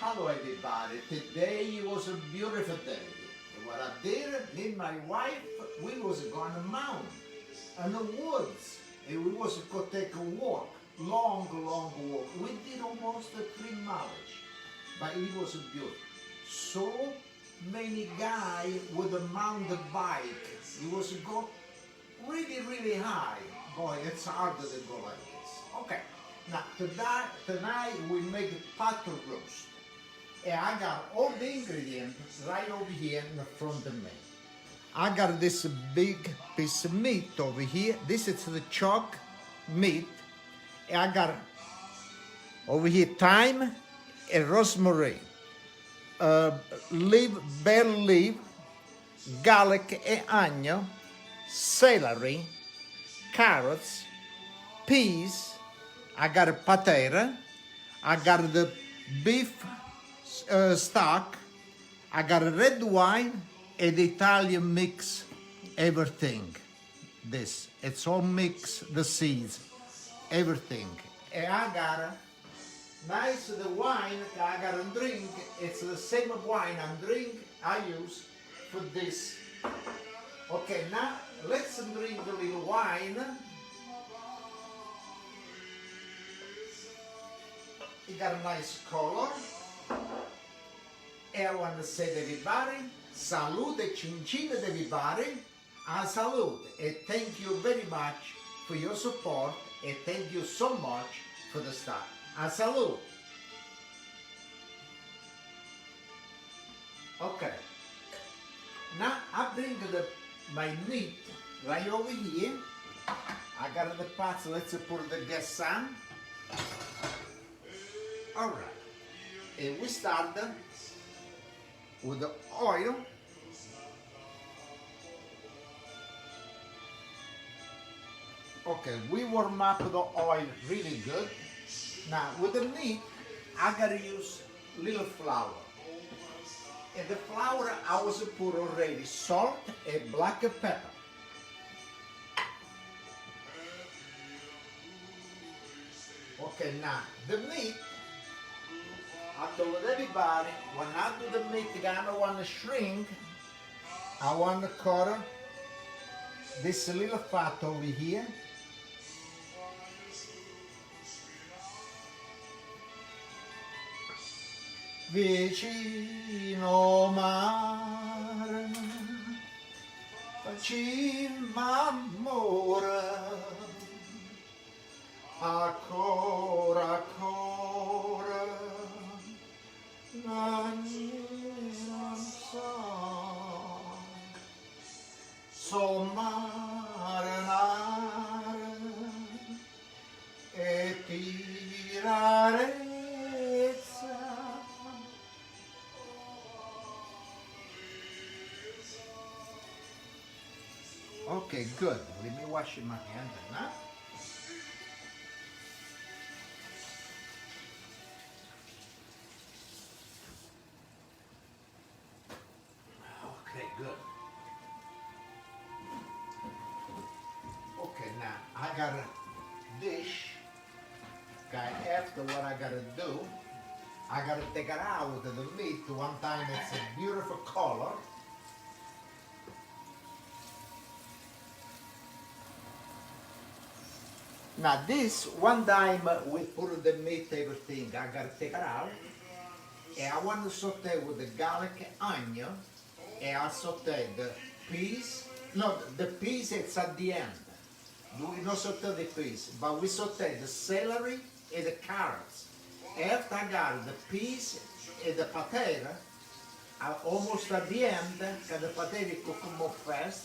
Hello everybody, today was a beautiful day. What I did, me and my wife, we was going to mountain in the woods. And we was going to take a walk, long walk. We did almost 3 miles, but it was beautiful. So many guys with a mountain bike. It was go really high. Boy, it's harder to go like this. Okay, now tonight we make pot roast. And I got all the ingredients right over here in the front of me. I got this big piece of meat over here. This is the chalk meat. And I got over here thyme and rosemary, bay leaf, garlic and onion, celery, carrots, peas. I got a potato. I got the beef stock. I got a red wine and Italian mix everything. This, it's all mix, the seeds, everything. And I got a nice the wine I got a drink. It's the same wine I use for this. Okay, now let's drink a little wine. It got a nice color. E I want to say to everybody, salute e cincin to everybody, a salute, and thank you very much for your support, and thank you so much for the start. A salute. Okay. Now I bring my meat right over here. I got the pots, let's put the gas on. Alright. And we start with the oil. Okay, we warm up the oil really good. Now with the meat, I gotta use little flour. And the flour I was put already salt and black pepper. Okay, now the meat, I told everybody, when I do the meat, I don't want to shrink. I want to cut this little fat over here. Vicino mare, facciamo amore, ancora. Sommarenare e tirarezza. Okay, good. Let me wash my hands now. Okay, good. Okay, now I got a dish. Okay, after what I gotta do, I gotta take it out of the meat. One time it's a beautiful color. Now this, one time we put the meat, everything, I gotta take it out. And I want to saute with the garlic and onion. And I saute the peas. No, the peas it's at the end. We don't saute the peas, but we saute the celery and the carrots. After I got the peas and the potato, almost at the end, because the potato cook more fast,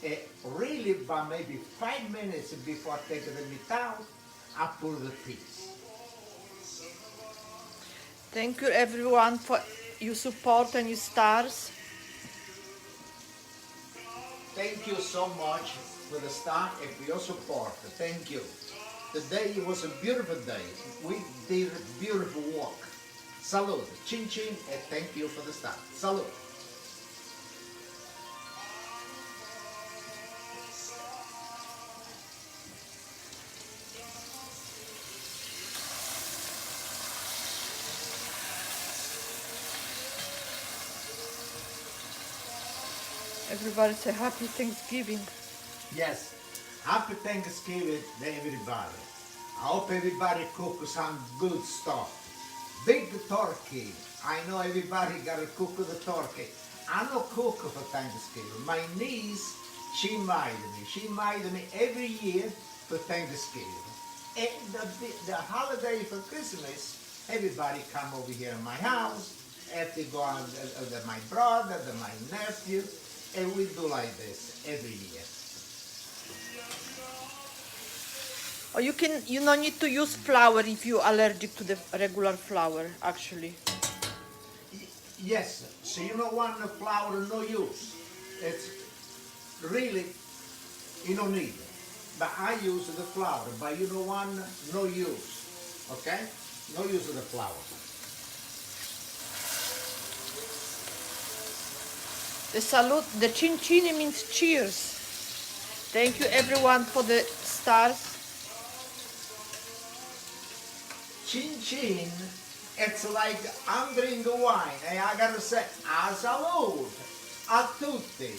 and really by maybe 5 minutes before I take the meat out, I put the peas. Thank you everyone for your support and your stars. Thank you so much for the staff and for your support. Thank you. Today was a beautiful day. We did a beautiful walk. Salute, chin chin, and thank you for the staff. Salute. Everybody say happy Thanksgiving. Yes. Happy Thanksgiving to everybody. I hope everybody cook some good stuff. Big turkey. I know everybody gotta cook the turkey. I don't cook for Thanksgiving. My niece, she made me. She made me every year for Thanksgiving. And the holiday for Christmas, everybody come over here in my house. If they go on my brother, my nephew, and we do like this every year. Or you don't need to use flour if you're allergic to the regular flour, actually. Yes, so you know what, the flour no use. It's really, you don't need it. But I use the flour, but you know what, no use. Okay? No use of the flour. The salute, the chin chin means cheers. Thank you everyone for the stars. Chin chin, it's like I'm drinking wine, and I gotta say, a salute a tutti.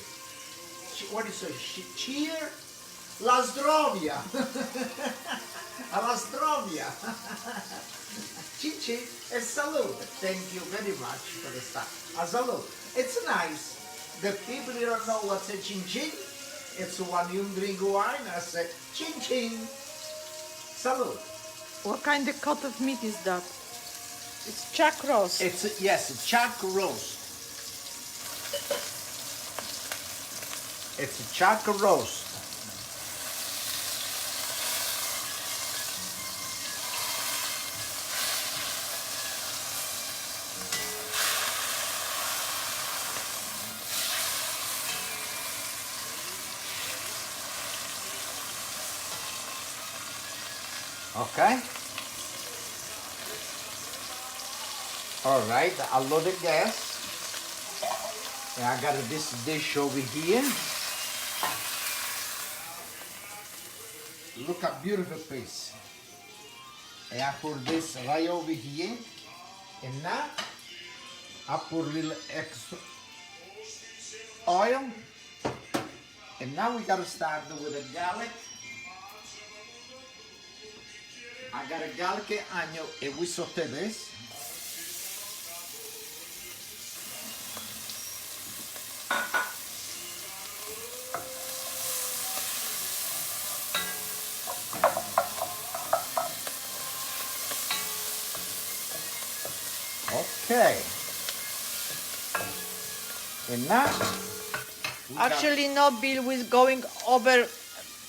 What do you say? Cheer? La zdrovia. La zdrovia. Chin chin e salute. Thank you very much for the stuff. A salute. It's nice. The people who don't know what's a chin chin, it's when you drink wine, I say chin chin. Salute. What kind of cut of meat is that? It's chuck roast. It's yes, chuck roast. It's a chuck roast. Okay. All right, I load the gas. And I got this dish over here. Look at beautiful piece. And I put this right over here. And now I put a little extra oil. And now we gotta start with the garlic. I got a garlic and onion, and we saute this. Okay. And now, Actually, no, Bill, we're going over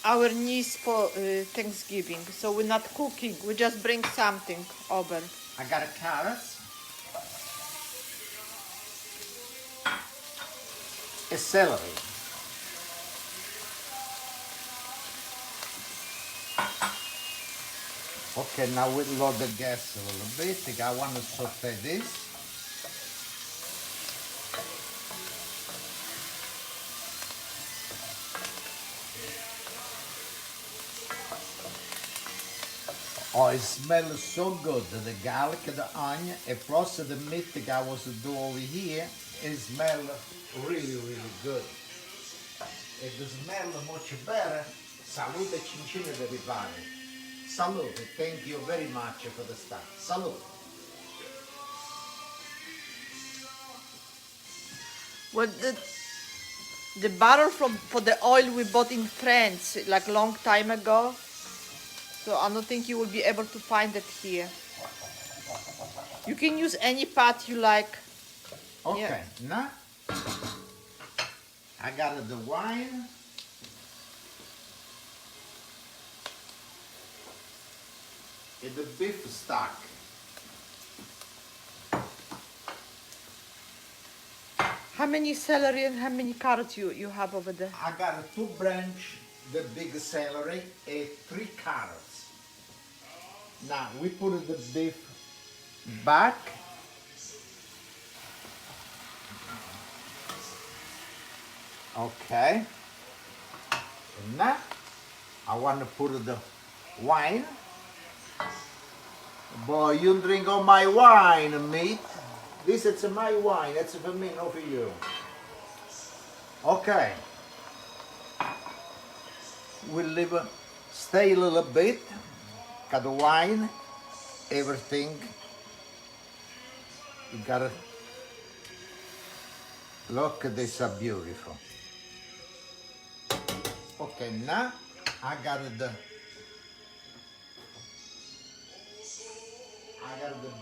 our knees for Thanksgiving, so we're not cooking. We just bring something over. I got a carrot, a celery, okay, now we load the gas a little bit. I want to saute this. Oh, it smells so good, the garlic, the onion, and plus the meat that I was doing over here, it smells really, really good. It smells much better. Salute cincin everybody. Salute, thank you very much for the stuff. Salute. Well, the barrel for the oil we bought in France like long time ago. So I don't think you will be able to find it here. You can use any pot you like. Okay, Yeah. now I got the wine. And the beef stock. How many celery and how many carrots you have over there? I got 2 branch, the big celery, and 3 carrots. Now we put the beef back. Okay. And now I want to put the wine. Boy, you drink all my wine, mate. This is my wine. That's for me, not for you. Okay. We'll leave stay a little bit. Got the wine, everything. You gotta look, these are beautiful. Okay, now I got the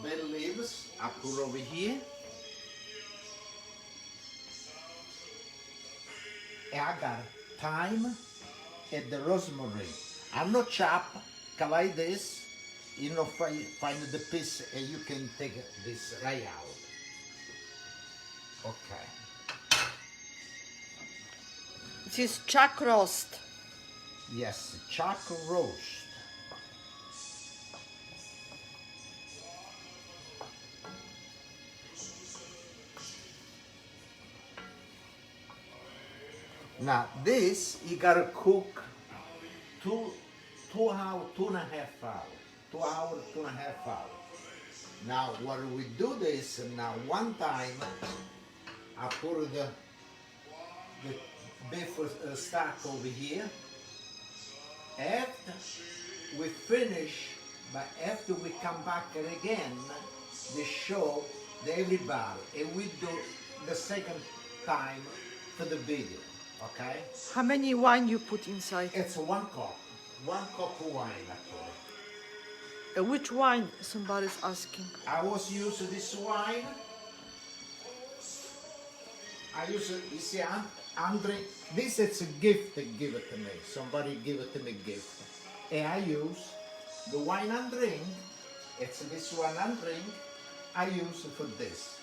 bay leaves. I put over here. And I got thyme and the rosemary. I'm not chop, like this. You know, find the piece and you can take this right out. Okay. This is chuck roast. Yes, chuck roast. Now this you gotta cook two hours, 2.5 hours. 2 hours, 2.5 hours. Now what we do this now one time I put the beef stock over here. After we finish, but after we come back again, they show everybody and we do the second time for the video. Okay? How many wine you put inside? It's 1 cup. 1 cup of wine actually. Which wine? Somebody's asking. I was using this wine. I use it, you see, Andre, this is a gift they give it to me. Somebody give it to me gift. And I use the wine and drink. It's this one and drink. I use it for this.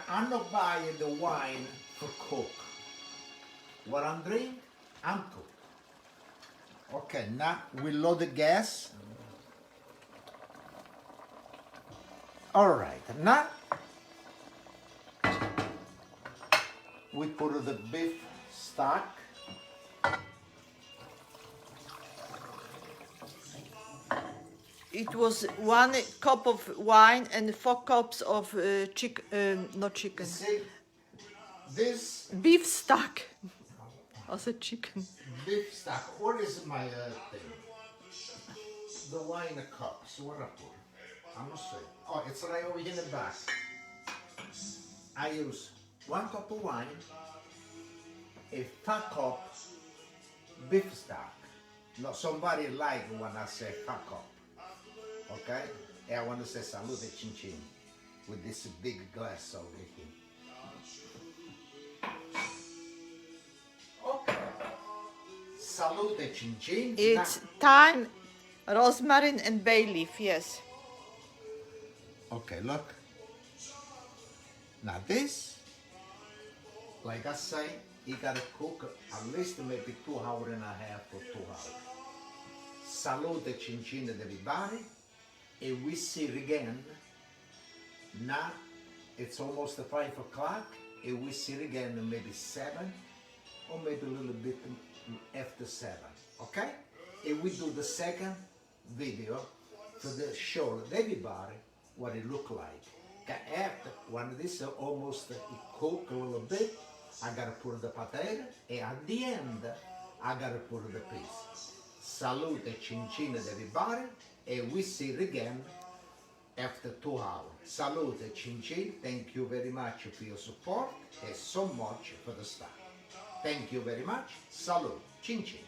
I'm not buying the wine for cook. What I'm drink, I'm cook. Okay, now we load the gas. All right, now we put the beef stock. It was 1 cup of wine and 4 cups of not chicken. See, this Beef stock. I said chicken. beef stock. What is my thing? The wine cups. What I put? I'm not sure. Oh, it's right over here in the back. I use 1 cup of wine, a 5 cup beef stock. No, somebody like when I say 5 cup. Okay? And I want to say salute chin chin with this big glass over here. Okay. Salute chin chin. It's thyme, rosemary, and bay leaf. Yes. Okay, look. Now this, like I say, you gotta cook at least maybe 2.5 hours or 2 hours. Salute chin chin everybody. And we see it again. Now it's almost 5 o'clock. And we see it again maybe 7 or maybe a little bit after 7. Okay? And we do the second video to the show everybody what it look like. After when this almost cook a little bit, I gotta put the potato, and at the end I gotta put the piece. Salute chin chin everybody, and we see it again after 2 hours. Salute chin chin. Thank you very much for your support and so much for the stuff. Thank you very much. Salute chin chin.